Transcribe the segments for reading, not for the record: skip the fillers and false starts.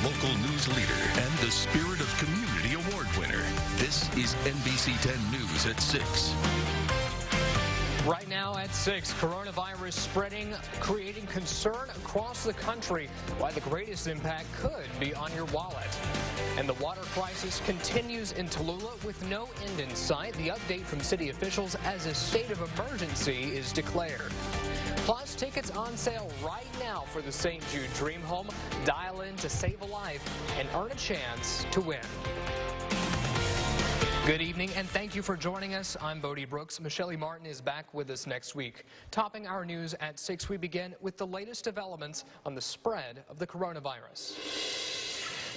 local news leader and the Spirit of Community Award winner. This is NBC 10 News at 6. Right now at 6, coronavirus spreading, creating concern across the country. Why the greatest impact could be on your wallet. And the water crisis continues in Tallulah with no end in sight. The update from city officials as a state of emergency is declared. Plus, tickets on sale right now for the St. Jude Dream Home. Dial in to save a life and earn a chance to win. Good evening, and thank you for joining us. I'm Bodie Brooks. Michelle Martin is back with us next week. Topping our news at 6, we begin with the latest developments on the spread of the coronavirus.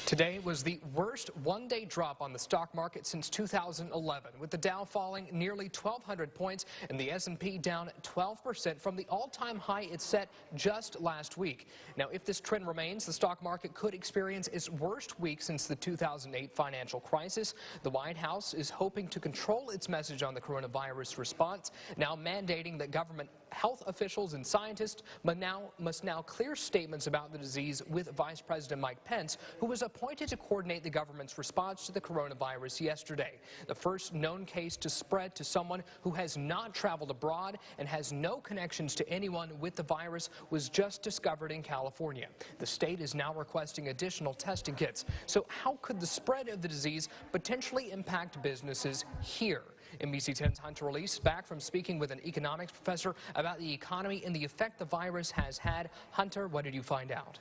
Today was the worst one-day drop on the stock market since 2011, with the Dow falling nearly 1,200 points and the S&P down 12% from the all-time high it set just last week. Now, if this trend remains, the stock market could experience its worst week since the 2008 financial crisis. The White House is hoping to control its message on the coronavirus response, now mandating that government health officials and scientists must now clear statements about the disease with Vice President Mike Pence, who was appointed to coordinate the government's response to the coronavirus yesterday. The first known case to spread to someone who has not traveled abroad and has no connections to anyone with the virus was just discovered in California. The state is now requesting additional testing kits. So how could the spread of the disease potentially impact businesses here? NBC 10's Hunter Elise back from speaking with an economics professor about the economy and the effect the virus has had. Hunter, what did you find out?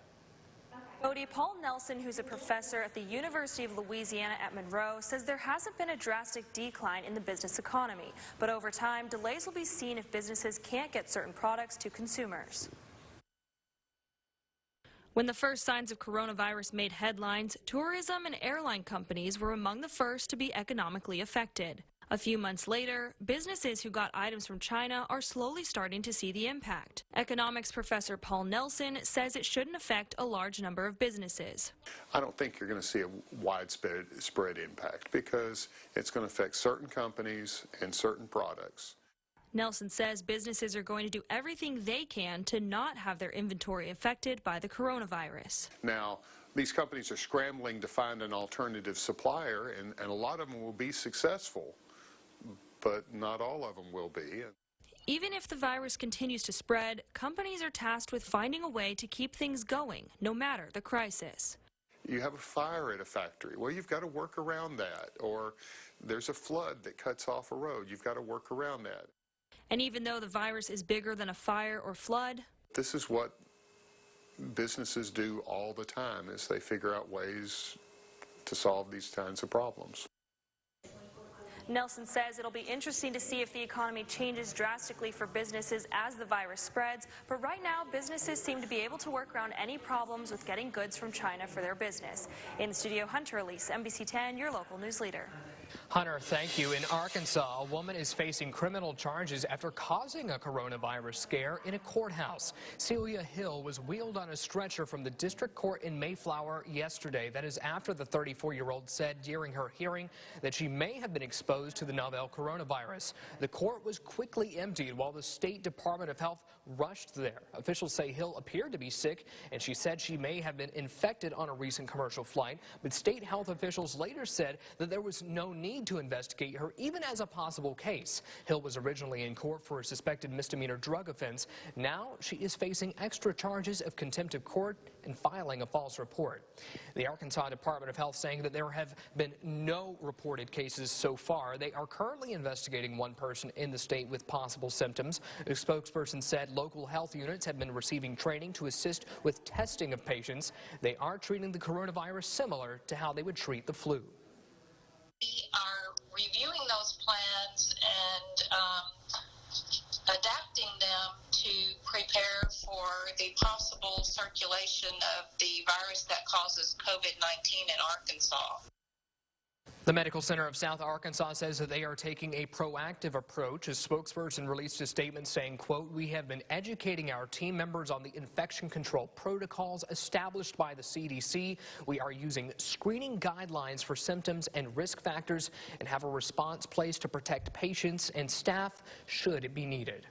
Bodie, Paul Nelson, who's a professor at the University of Louisiana at Monroe, says there hasn't been a drastic decline in the business economy, but over time, delays will be seen if businesses can't get certain products to consumers. When the first signs of coronavirus made headlines, tourism and airline companies were among the first to be economically affected. A few months later, businesses who got items from China are slowly starting to see the impact. Economics professor Paul Nelson says it shouldn't affect a large number of businesses. I don't think you're going to see a widespread impact because it's going to affect certain companies and certain products. Nelson says businesses are going to do everything they can to not have their inventory affected by the coronavirus. Now, these companies are scrambling to find an alternative supplier, and a lot of them will be successful, but not all of them will be. Even if the virus continues to spread, companies are tasked with finding a way to keep things going, no matter the crisis. You have a fire at a factory. Well, you've got to work around that. Or there's a flood that cuts off a road. You've got to work around that. And even though the virus is bigger than a fire or flood, this is what businesses do all the time, is they figure out ways to solve these kinds of problems. Nelson says it'll be interesting to see if the economy changes drastically for businesses as the virus spreads, but right now businesses seem to be able to work around any problems with getting goods from China for their business. In the studio, Hunter Elise, NBC 10, your local news leader. Hunter, thank you. In Arkansas, a woman is facing criminal charges after causing a coronavirus scare in a courthouse. Celia Hill was wheeled on a stretcher from the district court in Mayflower yesterday. That is after the 34-year-old said during her hearing that she may have been exposed to the novel coronavirus. The court was quickly emptied while the State Department of Health rushed there. Officials say Hill appeared to be sick, and she said she may have been infected on a recent commercial flight. But state health officials later said that there was no need to investigate her even as a possible case. Hill was originally in court for a suspected misdemeanor drug offense. Now she is facing extra charges of contempt of court and filing a false report. The Arkansas Department of Health saying that there have been no reported cases so far. They are currently investigating one person in the state with possible symptoms. A spokesperson said local health units have been receiving training to assist with testing of patients. They are treating the coronavirus similar to how they would treat the flu. We are reviewing those plans and adapting them to prepare for the possible circulation of the virus that causes COVID-19 in Arkansas. The Medical Center of South Arkansas says that they are taking a proactive approach. A spokesperson released a statement saying, quote, "We have been educating our team members on the infection control protocols established by the CDC. We are using screening guidelines for symptoms and risk factors and have a response place to protect patients and staff should it be needed."